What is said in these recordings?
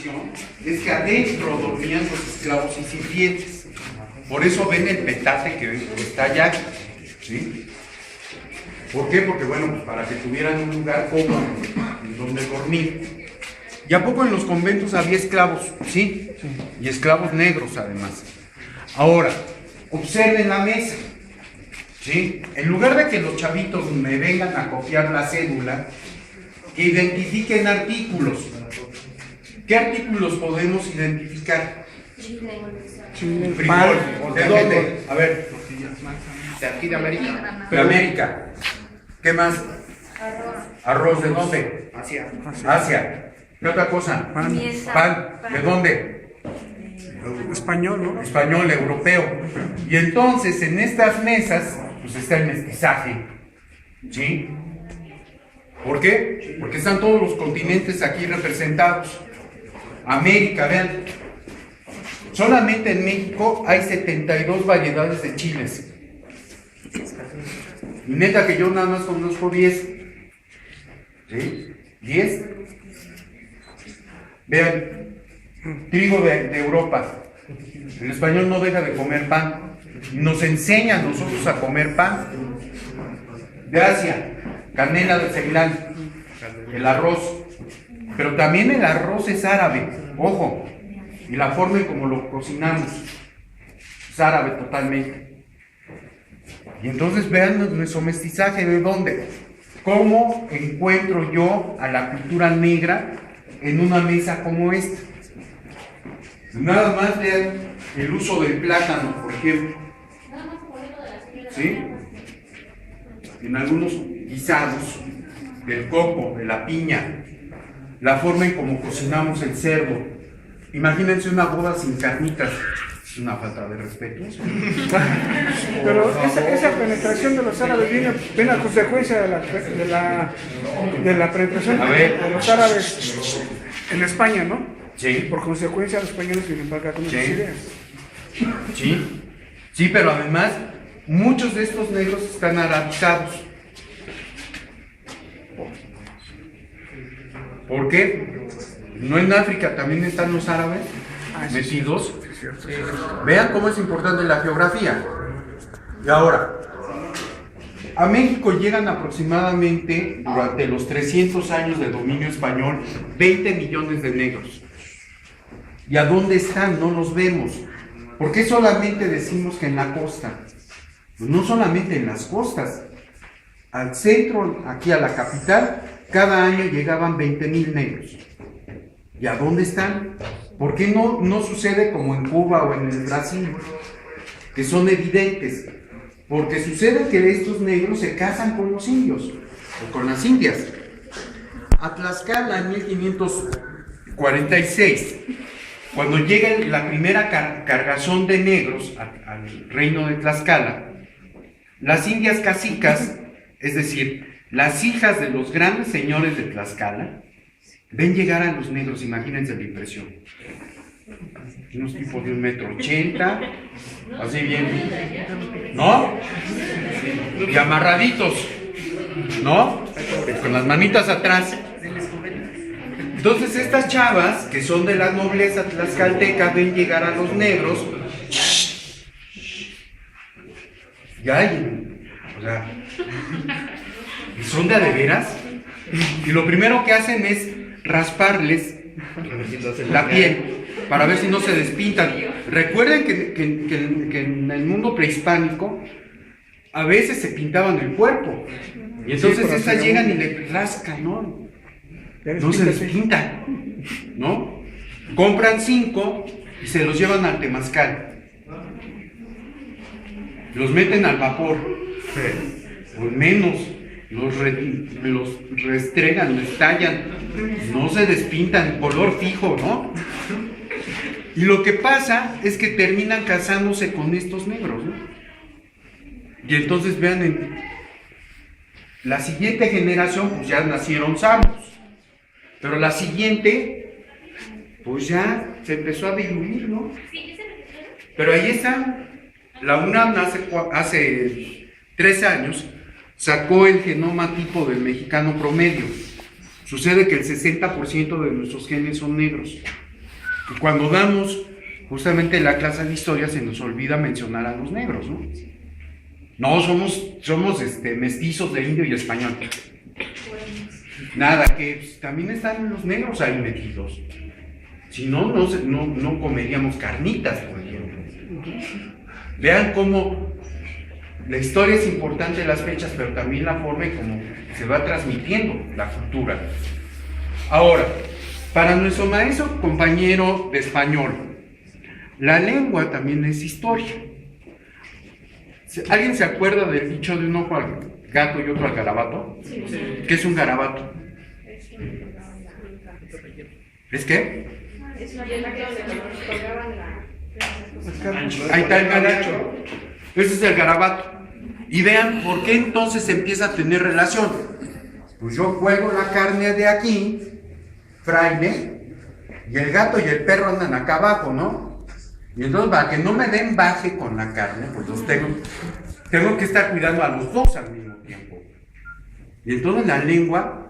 posición es que adentro dormían los esclavos incipientes. Por eso ven el petate que está allá, ¿sí? ¿Por qué? Porque, bueno, pues para que tuvieran un lugar cómodo en donde dormir. ¿Y a poco en los conventos había esclavos? Sí, y esclavos negros además. Ahora, observen la mesa, ¿sí? En lugar de que los chavitos me vengan a copiar la cédula, que identifiquen artículos. ¿Qué artículos podemos identificar? Frijol. ¿De dónde? A ver. De aquí de América. De América. ¿Qué más? Arroz. ¿De dónde? Asia. ¿Qué otra cosa? Pan. ¿De dónde? Español, ¿no? Español, europeo. Y entonces en estas mesas, pues está el mestizaje. ¿Sí? ¿Por qué? Porque están todos los continentes aquí representados. América, vean. Solamente en México hay 72 variedades de chiles. Y neta que yo nada más conozco 10. ¿Sí? 10. Vean, trigo de Europa. El español no deja de comer pan. Nos enseña a nosotros a comer pan. De Asia, canela de Ceilán, el arroz. Pero también el arroz es árabe, ojo. Y la forma en como lo cocinamos es árabe totalmente. Y entonces vean nuestro mestizaje, ¿de dónde? ¿Cómo encuentro yo a la cultura negra en una mesa como esta? Nada más vean el uso del plátano, por ejemplo. ¿Sí? En algunos guisados, del coco, de la piña, la forma en cómo cocinamos el cerdo. Imagínense una boda sin carnitas. Es una falta de respeto. Pero esa penetración de los árabes viene a consecuencia de la penetración de los árabes en España, ¿no? Sí. Por consecuencia los españoles vienen para acá con esas ideas. Sí, pero además muchos de estos negros están arabizados. ¿Por qué? ¿No en África también están los árabes metidos? Vean cómo es importante la geografía. Y ahora, a México llegan aproximadamente, durante los 300 años de dominio español, 20 millones de negros. ¿Y a dónde están? No los vemos. ¿Por qué solamente decimos que en la costa? Pues no solamente en las costas. Al centro, aquí a la capital, cada año llegaban 20,000 negros. ¿Y a dónde están? ¿Por qué no sucede como en Cuba o en el Brasil? Que son evidentes. Porque sucede que estos negros se casan con los indios, o con las indias. A Tlaxcala en 1546, cuando llega la primera cargazón de negros al reino de Tlaxcala, las indias cacicas, es decir, las hijas de los grandes señores de Tlaxcala, ven llegar a los negros, imagínense la impresión. Unos tipos de 1,80 m, así bien, ¿no? Y amarraditos, ¿no? Con las manitas atrás. Entonces estas chavas, que son de la nobleza tlaxcalteca, ven llegar a los negros. Ya, o sea, y son de veras. Y lo primero que hacen es rasparles la piel para ver si no se despintan. Recuerden que en el mundo prehispánico a veces se pintaban el cuerpo. Y entonces estas llegan y le rascan, ¿no? No se despintan, ¿no? Compran 5 y se los llevan al temazcal. Los meten al vapor. O menos. Los restregan, los tallan, no se despintan, color fijo, ¿no? Y lo que pasa es que terminan casándose con estos negros, ¿no? Y entonces vean, en la siguiente generación, pues ya nacieron sabios, pero la siguiente, pues ya se empezó a diluir, ¿no? Pero ahí está, la UNAM hace 3 años, sacó el genoma tipo del mexicano promedio. Sucede que el 60% de nuestros genes son negros. Y cuando damos justamente la clase de historia se nos olvida mencionar a los negros, ¿no? No, somos mestizos de indio y español. Nada, que pues, también están los negros ahí metidos. Si no, no comeríamos carnitas, por ejemplo. Vean cómo la historia es importante, las fechas, pero también la forma en cómo se va transmitiendo la cultura. Ahora, para nuestro maestro compañero de español, la lengua también es historia. ¿Alguien se acuerda del dicho de un ojo al gato y otro al garabato? Sí. ¿Qué es un garabato? ¿Es qué? Ahí está el garacho. Ese es el garabato. Y vean por qué entonces empieza a tener relación. Pues yo juego la carne de aquí, fraile, y el gato y el perro andan acá abajo, ¿no? Y entonces para que no me den baje con la carne, pues los tengo que estar cuidando a los dos al mismo tiempo. Y entonces la lengua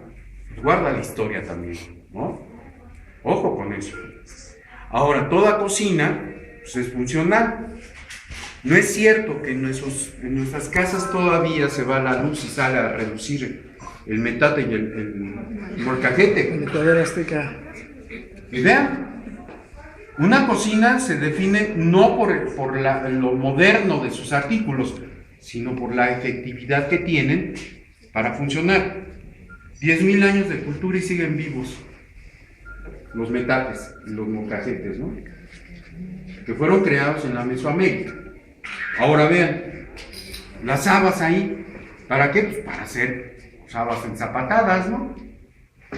guarda la historia también, ¿no? Ojo con eso. Ahora, toda cocina pues, es funcional. No es cierto que en nuestras casas todavía se va la luz y sale a reducir el metate y el molcajete. El Ecuador azteca. Y vean, una cocina se define no por lo moderno de sus artículos, sino por la efectividad que tienen para funcionar. 10,000 años de cultura y siguen vivos los metates y los molcajetes, ¿no? Que fueron creados en la Mesoamérica. Ahora vean, las habas ahí, ¿para qué? Pues para hacer habas enzapatadas, ¿no?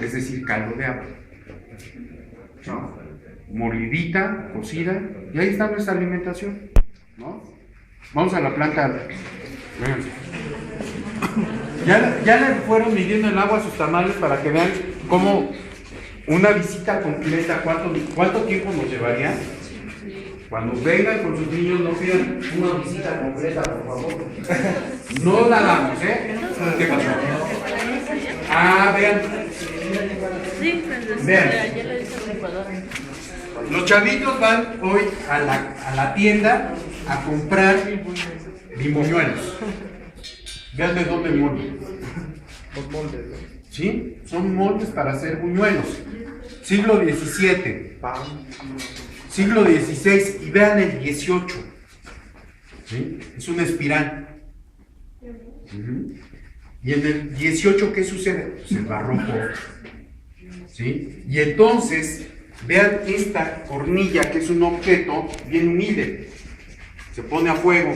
Es decir, caldo de haba, ¿no? Molidita, cocida, y ahí está nuestra alimentación, ¿no? Vamos a la planta. Véanse. Ya le fueron midiendo el agua a sus tamales para que vean cómo una visita completa, ¿cuánto tiempo nos llevaría? Cuando vengan con sus niños, no pidan una visita completa, por favor. No la damos, ¿eh? ¿Qué pasó? Ah, vean. Vean. Los chavitos van hoy a la tienda a comprar limoñuelos. Vean de dónde molden. Los moldes, ¿no? ¿Sí? Son moldes para hacer buñuelos. Siglo XVII. Siglo XVI. Y vean el XVIII. ¿Sí? Es una espiral. Y en el XVIII, ¿qué sucede? Pues el barroco. ¿Sí? Y entonces, vean esta hornilla, que es un objeto bien humilde. Se pone a fuego,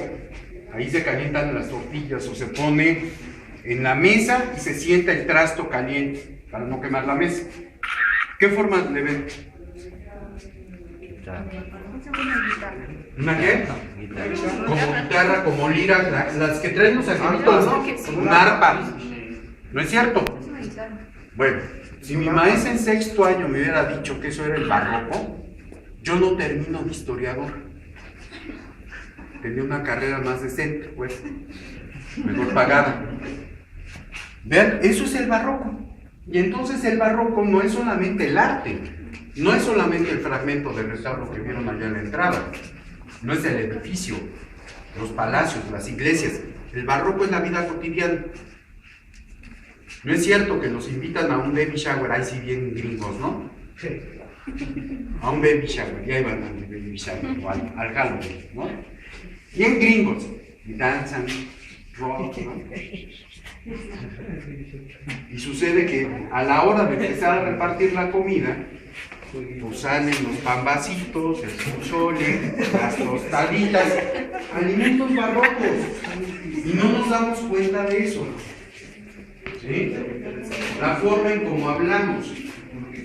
ahí se calientan las tortillas, o se pone en la mesa y se sienta el trasto caliente para no quemar la mesa. ¿Qué forma le ven? ¿Una qué? Como guitarra, como lira, las que traen los angelitos, ¿no? Una arpa. ¿No es cierto? Bueno, si mi maestra en sexto año me hubiera dicho que eso era el barroco, yo no termino de historiador. Tenía una carrera más decente, pues, mejor pagada. Vean, eso es el barroco. Y entonces el barroco no es solamente el arte, no es solamente el fragmento del retablo que vieron allá en la entrada, no es el edificio, los palacios, las iglesias. El barroco es la vida cotidiana. No es cierto que nos invitan a un baby shower, ahí sí bien gringos, ¿no? A un baby shower, ya iban al baby shower, o al Halloween, ¿no? Bien gringos, y danzan, rock, ¿no? Y sucede que a la hora de empezar a repartir la comida, pues salen los pambacitos, el pozole, las tostaditas, alimentos barrocos, y no nos damos cuenta de eso. ¿Sí? La forma en cómo hablamos,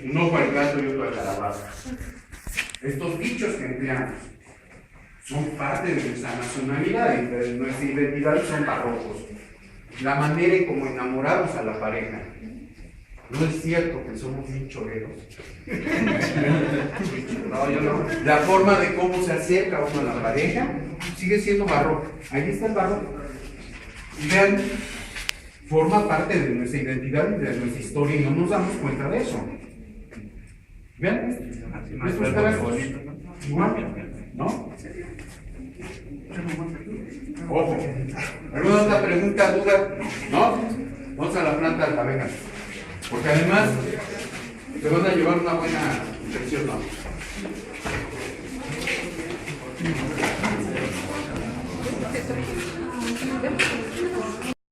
un ojo al gato y otro al calabazo. Estos dichos que empleamos son parte de nuestra nacionalidad, de nuestra identidad, y son barrocos. La manera en cómo enamoramos a la pareja. No es cierto que somos bien choreros. No, yo no. La forma de cómo se acerca uno a la pareja sigue siendo barroco. Ahí está el barroco. Y vean, forma parte de nuestra identidad y de nuestra historia, y no nos damos cuenta de eso. Vean, estos carajos, igual, ¿no? Ojo, ¿alguna otra pregunta, duda? ¿No? Vamos a la planta alta, venga. Porque además te van a llevar una buena infección, ¿no?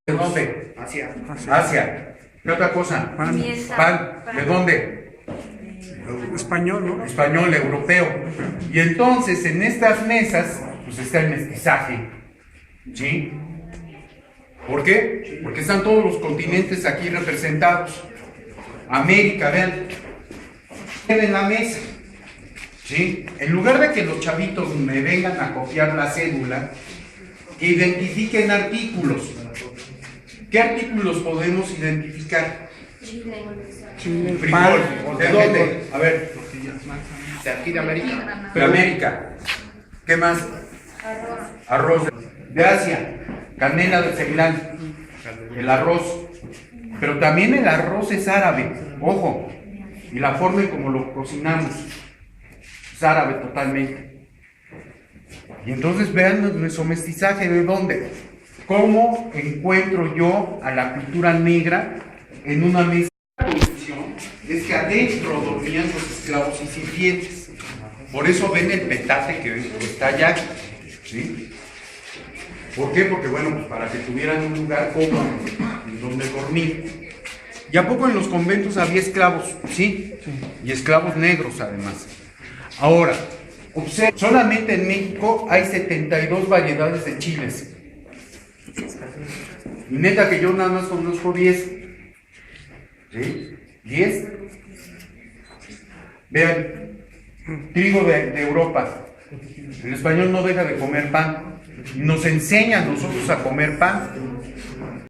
¿De dónde? Asia. ¿Qué otra cosa? Pan. Pan. ¿De dónde? Español, ¿no? Español, europeo. Y entonces en estas mesas, pues está el mestizaje. ¿Sí? ¿Por qué? Porque están todos los continentes aquí representados. América, vean. En la mesa. ¿Sí? En lugar de que los chavitos me vengan a copiar la cédula, que identifiquen artículos. ¿Qué artículos podemos identificar? Chile, Frijol. pan. ¿De dónde? A ver. De aquí de América. De América. ¿Qué más? Arroz. De Asia. Canela de Ceilán. El arroz. Pero también el arroz es árabe. Ojo. Y la forma en como lo cocinamos es árabe totalmente. Y entonces vean nuestro mestizaje. ¿De dónde? ¿Cómo encuentro yo a la cultura negra en una mesa? La condición es que adentro dormían los esclavos incipientes. Por eso ven el petate que está allá. ¿Sí? ¿Por qué? Porque bueno, pues para que tuvieran un lugar cómodo en donde dormir. ¿Y a poco en los conventos había esclavos? Sí. Y esclavos negros además. Ahora, observen, solamente en México hay 72 variedades de chiles. Y neta que yo nada más conozco 10. ¿Sí? 10. Vean, trigo de Europa. El español no deja de comer pan. Nos enseña a nosotros a comer pan.